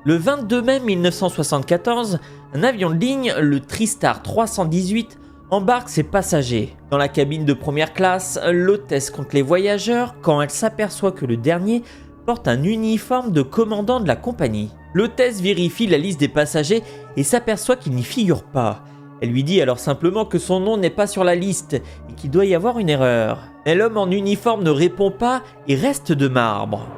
Le 22 mai 1974, un avion de ligne, le TriStar 318, embarque ses passagers. Dans la cabine de première classe, l'hôtesse compte les voyageurs quand elle s'aperçoit que le dernier porte un uniforme de commandant de la compagnie. L'hôtesse vérifie la liste des passagers et s'aperçoit qu'il n'y figure pas. Elle lui dit alors simplement que son nom n'est pas sur la liste et qu'il doit y avoir une erreur. Mais l'homme en uniforme ne répond pas et reste de marbre.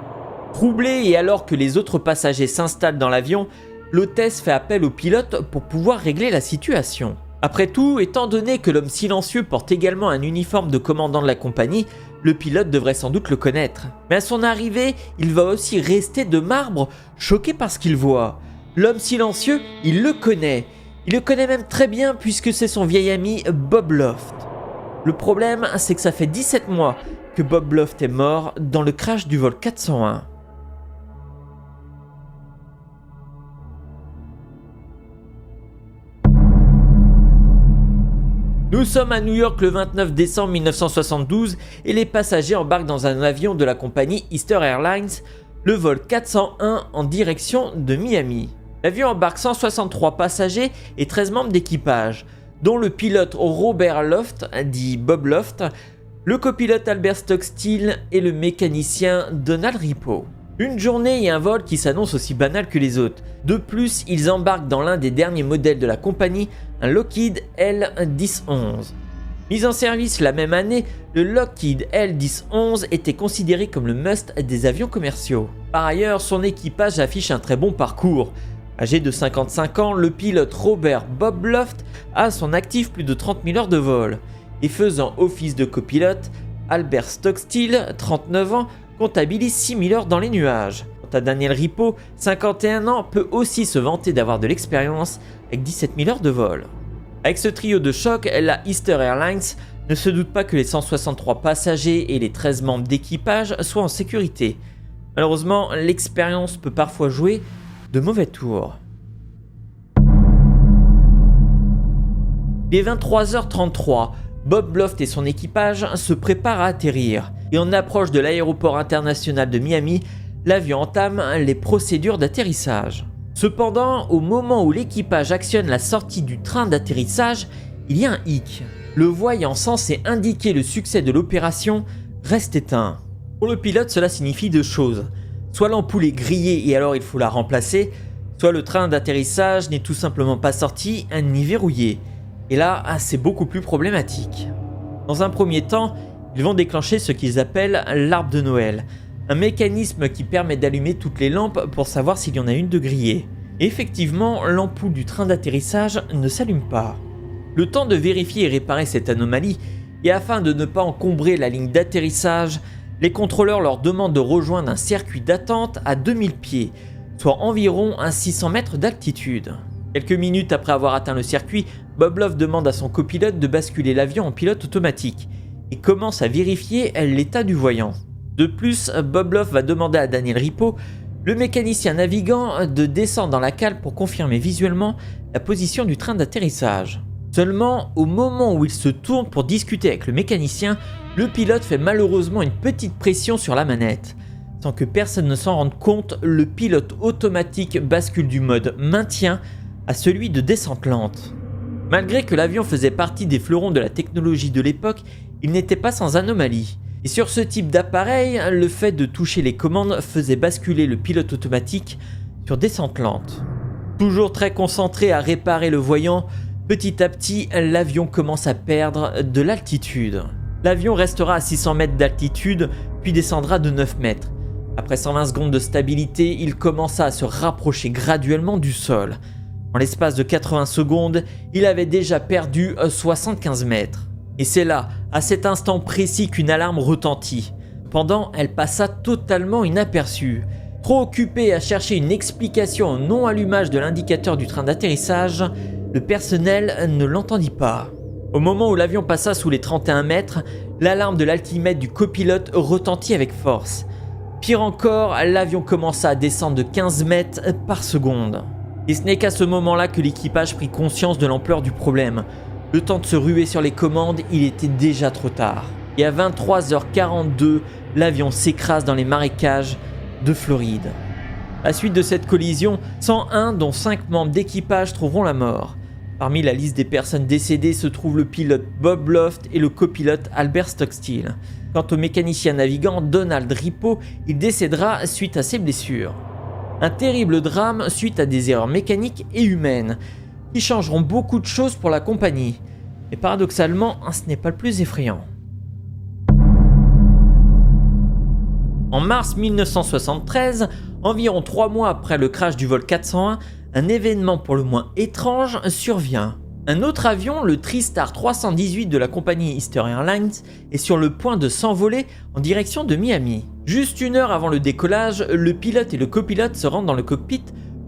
Troublée et alors que les autres passagers s'installent dans l'avion, l'hôtesse fait appel au pilote pour pouvoir régler la situation. Après tout, étant donné que l'homme silencieux porte également un uniforme de commandant de la compagnie, le pilote devrait sans doute le connaître. Mais à son arrivée, il va aussi rester de marbre, choqué par ce qu'il voit. L'homme silencieux, il le connaît. Il le connaît même très bien puisque c'est son vieil ami Bob Loft. Le problème, c'est que ça fait 17 mois que Bob Loft est mort dans le crash du vol 401. Nous sommes à New York le 29 décembre 1972 et les passagers embarquent dans un avion de la compagnie Eastern Airlines, le vol 401 en direction de Miami. L'avion embarque 163 passagers et 13 membres d'équipage, dont le pilote Robert Loft, dit Bob Loft, le copilote Albert Stockstill et le mécanicien Donald Ripo. Une journée et un vol qui s'annoncent aussi banal que les autres. De plus, ils embarquent dans l'un des derniers modèles de la compagnie, un Lockheed L-1011. Mis en service la même année, le Lockheed L-1011 était considéré comme le must des avions commerciaux. Par ailleurs, son équipage affiche un très bon parcours. Âgé de 55 ans, le pilote Robert Bob Loft a à son actif plus de 30 000 heures de vol. Et faisant office de copilote, Albert Stockstill, 39 ans, comptabilise 6 000 heures dans les nuages. Quant à Daniel Ripo, 51 ans, peut aussi se vanter d'avoir de l'expérience avec 17 000 heures de vol. Avec ce trio de choc, la Eastern Airlines ne se doute pas que les 163 passagers et les 13 membres d'équipage soient en sécurité. Malheureusement, l'expérience peut parfois jouer de mauvais tours. Il est 23h33, Bob Loft et son équipage se préparent à atterrir. Et en approche de l'aéroport international de Miami, l'avion entame les procédures d'atterrissage. Cependant, au moment où l'équipage actionne la sortie du train d'atterrissage, il y a un hic. Le voyant censé indiquer le succès de l'opération reste éteint. Pour le pilote, cela signifie deux choses. Soit l'ampoule est grillée et alors il faut la remplacer, soit le train d'atterrissage n'est tout simplement pas sorti ni verrouillé. Et là, c'est beaucoup plus problématique. Dans un premier temps, ils vont déclencher ce qu'ils appellent l'arbre de Noël, un mécanisme qui permet d'allumer toutes les lampes pour savoir s'il y en a une de grillée. Et effectivement, l'ampoule du train d'atterrissage ne s'allume pas. Le temps de vérifier et réparer cette anomalie, et afin de ne pas encombrer la ligne d'atterrissage, les contrôleurs leur demandent de rejoindre un circuit d'attente à 2000 pieds, soit environ à 600 mètres d'altitude. Quelques minutes après avoir atteint le circuit, Bob Loft demande à son copilote de basculer l'avion en pilote automatique et commence à vérifier l'état du voyant. De plus, Bob Loft va demander à Daniel Ripo, le mécanicien navigant, de descendre dans la cale pour confirmer visuellement la position du train d'atterrissage. Seulement, au moment où il se tourne pour discuter avec le mécanicien, le pilote fait malheureusement une petite pression sur la manette. Sans que personne ne s'en rende compte, le pilote automatique bascule du mode maintien à celui de descente lente. Malgré que l'avion faisait partie des fleurons de la technologie de l'époque, il n'était pas sans anomalie. Et sur ce type d'appareil, le fait de toucher les commandes faisait basculer le pilote automatique sur descente lente. Toujours très concentré à réparer le voyant, petit à petit, l'avion commence à perdre de l'altitude. L'avion restera à 600 mètres d'altitude, puis descendra de 9 mètres. Après 120 secondes de stabilité, il commença à se rapprocher graduellement du sol. En l'espace de 80 secondes, il avait déjà perdu 75 mètres. Et c'est là, à cet instant précis, qu'une alarme retentit. Cependant, elle passa totalement inaperçue. Trop occupé à chercher une explication au non-allumage de l'indicateur du train d'atterrissage, le personnel ne l'entendit pas. Au moment où l'avion passa sous les 31 mètres, l'alarme de l'altimètre du copilote retentit avec force. Pire encore, l'avion commença à descendre de 15 mètres par seconde. Et ce n'est qu'à ce moment-là que l'équipage prit conscience de l'ampleur du problème. Le temps de se ruer sur les commandes, il était déjà trop tard. Et à 23h42, l'avion s'écrase dans les marécages de Floride. À la suite de cette collision, 101 dont 5 membres d'équipage trouveront la mort. Parmi la liste des personnes décédées se trouve le pilote Bob Loft et le copilote Albert Stockstill. Quant au mécanicien navigant Donald Ripo, il décédera suite à ses blessures. Un terrible drame suite à des erreurs mécaniques et humaines, qui changeront beaucoup de choses pour la compagnie. Mais paradoxalement, ce n'est pas le plus effrayant. En mars 1973, environ 3 mois après le crash du vol 401, un événement pour le moins étrange survient. Un autre avion, le TriStar 318 de la compagnie Eastern Airlines, est sur le point de s'envoler en direction de Miami. Juste 1 heure avant le décollage, le pilote et le copilote se rendent dans le cockpit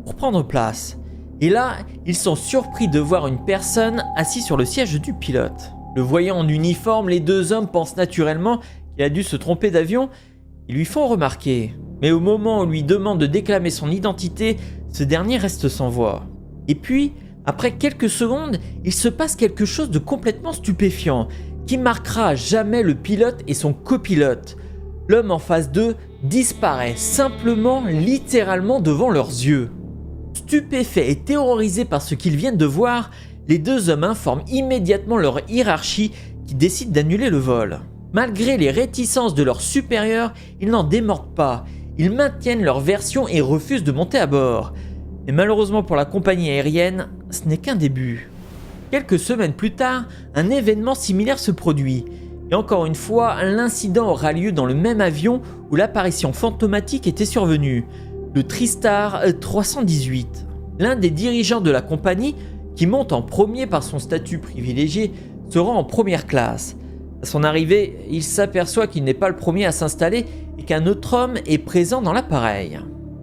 pour prendre place. Et là, ils sont surpris de voir une personne assise sur le siège du pilote. Le voyant en uniforme, les 2 hommes pensent naturellement qu'il a dû se tromper d'avion. Ils lui font remarquer. Mais au moment où on lui demande de déclamer son identité, ce dernier reste sans voix. Et puis, après quelques secondes, il se passe quelque chose de complètement stupéfiant, qui marquera à jamais le pilote et son copilote. L'homme en face d'eux disparaît simplement, littéralement devant leurs yeux. Stupéfaits et terrorisés par ce qu'ils viennent de voir, les 2 hommes informent immédiatement leur hiérarchie qui décide d'annuler le vol. Malgré les réticences de leurs supérieurs, ils n'en démordent pas. Ils maintiennent leur version et refusent de monter à bord. Mais malheureusement pour la compagnie aérienne, ce n'est qu'un début. Quelques semaines plus tard, un événement similaire se produit. Et encore une fois, l'incident aura lieu dans le même avion où l'apparition fantomatique était survenue, le TriStar 318. L'un des dirigeants de la compagnie, qui monte en premier par son statut privilégié, se rend en première classe. À son arrivée, il s'aperçoit qu'il n'est pas le premier à s'installer et qu'un autre homme est présent dans l'appareil.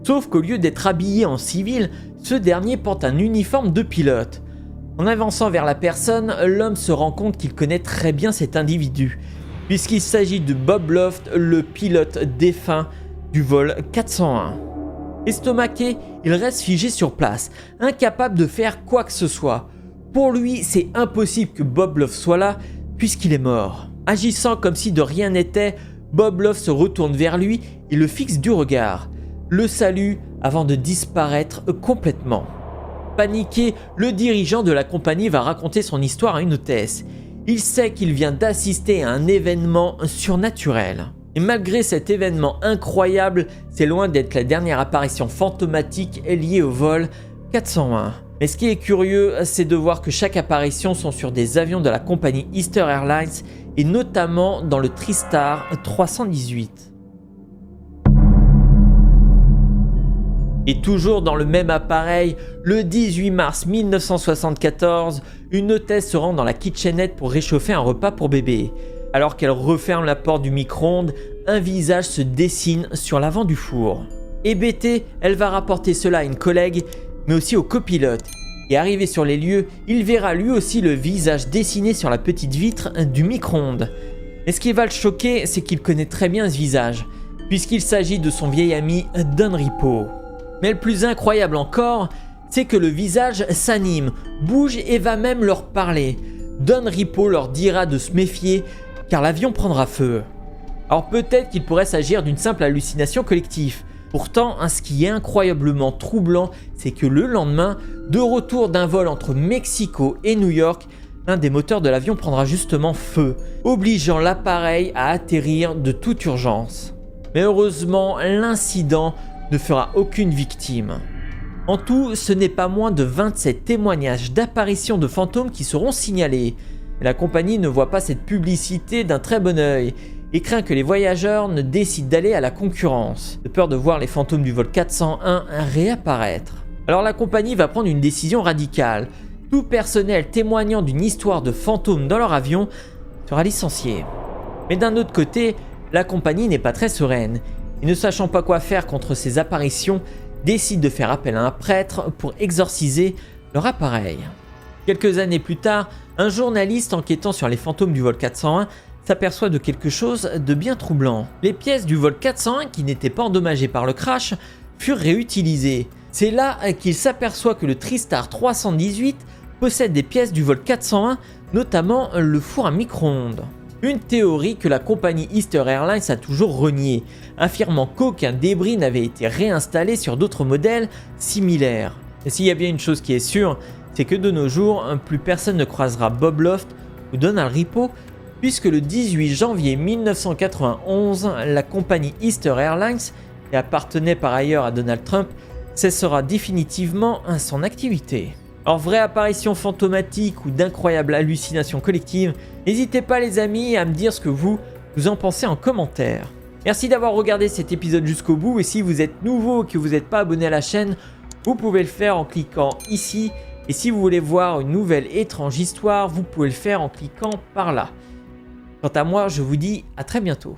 Sauf qu'au lieu d'être habillé en civil, ce dernier porte un uniforme de pilote. En avançant vers la personne, l'homme se rend compte qu'il connaît très bien cet individu, puisqu'il s'agit de Bob Loft, le pilote défunt du vol 401. Estomaqué, il reste figé sur place, incapable de faire quoi que ce soit. Pour lui, c'est impossible que Bob Loft soit là, puisqu'il est mort. Agissant comme si de rien n'était, Bob Loft se retourne vers lui et le fixe du regard. Le salue avant de disparaître complètement. Paniqué, le dirigeant de la compagnie va raconter son histoire à une hôtesse. Il sait qu'il vient d'assister à un événement surnaturel. Et malgré cet événement incroyable, c'est loin d'être la dernière apparition fantomatique liée au vol 401. Mais ce qui est curieux, c'est de voir que chaque apparition sont sur des avions de la compagnie Eastern Airlines et notamment dans le TriStar 318. Et toujours dans le même appareil, le 18 mars 1974, une hôtesse se rend dans la kitchenette pour réchauffer un repas pour bébé. Alors qu'elle referme la porte du micro-ondes, un visage se dessine sur l'avant du four. Hébétée, elle va rapporter cela à une collègue, mais aussi au copilote. Et arrivé sur les lieux, il verra lui aussi le visage dessiné sur la petite vitre du micro-ondes. Mais ce qui va le choquer, c'est qu'il connaît très bien ce visage, puisqu'il s'agit de son vieil ami Don Ripo. Mais le plus incroyable encore, c'est que le visage s'anime, bouge et va même leur parler. Don Ripo leur dira de se méfier, car l'avion prendra feu. Alors peut-être qu'il pourrait s'agir d'une simple hallucination collective. Pourtant, ce qui est incroyablement troublant, c'est que le lendemain, de retour d'un vol entre Mexico et New York, l'un des moteurs de l'avion prendra justement feu, obligeant l'appareil à atterrir de toute urgence. Mais heureusement, l'incident ne fera aucune victime. En tout, ce n'est pas moins de 27 témoignages d'apparitions de fantômes qui seront signalés. Mais la compagnie ne voit pas cette publicité d'un très bon œil et craint que les voyageurs ne décident d'aller à la concurrence, de peur de voir les fantômes du vol 401 réapparaître. Alors la compagnie va prendre une décision radicale. Tout personnel témoignant d'une histoire de fantômes dans leur avion sera licencié. Mais d'un autre côté, la compagnie n'est pas très sereine. Et ne sachant pas quoi faire contre ces apparitions, décide de faire appel à un prêtre pour exorciser leur appareil. Quelques années plus tard, un journaliste enquêtant sur les fantômes du vol 401 s'aperçoit de quelque chose de bien troublant. Les pièces du vol 401 qui n'étaient pas endommagées par le crash furent réutilisées. C'est là qu'il s'aperçoit que le TriStar 318 possède des pièces du vol 401, notamment le four à micro-ondes. Une théorie que la compagnie Easter Airlines a toujours reniée, affirmant qu'aucun débris n'avait été réinstallé sur d'autres modèles similaires. Et s'il y a bien une chose qui est sûre, c'est que de nos jours, plus personne ne croisera Bob Loft ou Donald Ripo, puisque le 18 janvier 1991, la compagnie Easter Airlines, qui appartenait par ailleurs à Donald Trump, cessera définitivement son activité. Alors, vraie apparition fantomatique ou d'incroyables hallucinations collectives, n'hésitez pas les amis à me dire ce que vous en pensez en commentaire. Merci d'avoir regardé cet épisode jusqu'au bout et si vous êtes nouveau et que vous n'êtes pas abonné à la chaîne, vous pouvez le faire en cliquant ici. Et si vous voulez voir une nouvelle étrange histoire, vous pouvez le faire en cliquant par là. Quant à moi, je vous dis à très bientôt.